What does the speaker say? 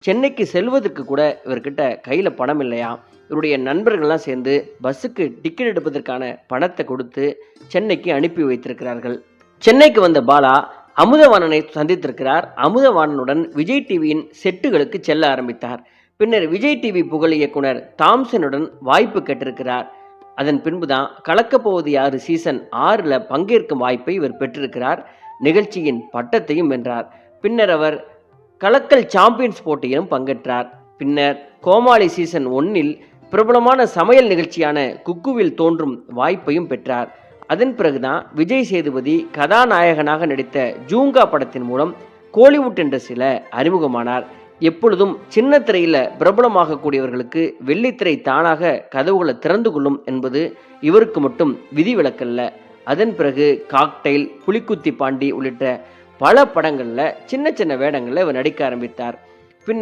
சென்னைக்கு செல்வதற்கு கூட இவர்கிட்ட கையில பணம் இல்லையாம். இவருடைய நண்பர்கள்லாம் சேர்ந்து பஸ்ஸுக்கு டிக்கெட் எடுப்பதற்கான பணத்தை கொடுத்து சென்னைக்கு அனுப்பி வைத்திருக்கிறார்கள். சென்னைக்கு வந்த பாலா அமுதவாணனை சந்தித்திருக்கிறார். அமுதவாணனுடன் விஜய் டிவியின் செட்டுகளுக்கு செல்ல ஆரம்பித்தார். பின்னர் விஜய் டிவி புகழ் இயக்குனர் தாம்சனுடன் வாய்ப்பு கேட்டிருக்கிறார். அதன் பின்புதான் கலக்கப்போவது யாரு சீசன் 6ல் பங்கேற்கும் வாய்ப்பை இவர் பெற்றிருக்கிறார். நிகழ்ச்சியின் பட்டத்தையும் வென்றார். பின்னர் அவர் கலக்கல் சாம்பியன்ஸ் போட்டியிலும் பங்கேற்றார். பின்னர் கோமாளி சீசன் 1ல் பிரபலமான சமையல் நிகழ்ச்சியான குக்குவில் தோன்றும் வாய்ப்பையும் பெற்றார். அதன் பிறகுதான் விஜய் சேதுபதி கதாநாயகனாக நடித்த ஜூங்கா படத்தின் மூலம் கோலிவுட் இண்டஸ்ட்ரியில அறிமுகமானார். எப்பொழுதும் சின்ன திரையில பிரபலமாக கூடியவர்களுக்கு வெள்ளித்திரை தானாக கதவுகளை திறந்து கொள்ளும் என்பது இவருக்கு மட்டும் விதிவிலக்கல்ல. அதன் பிறகு காக்டெயில், புலிக்குத்தி பாண்டி உள்ளிட்ட பல படங்கள்ல சின்ன சின்ன வேடங்கள்ல இவர் நடிக்க ஆரம்பித்தார். பின்னர்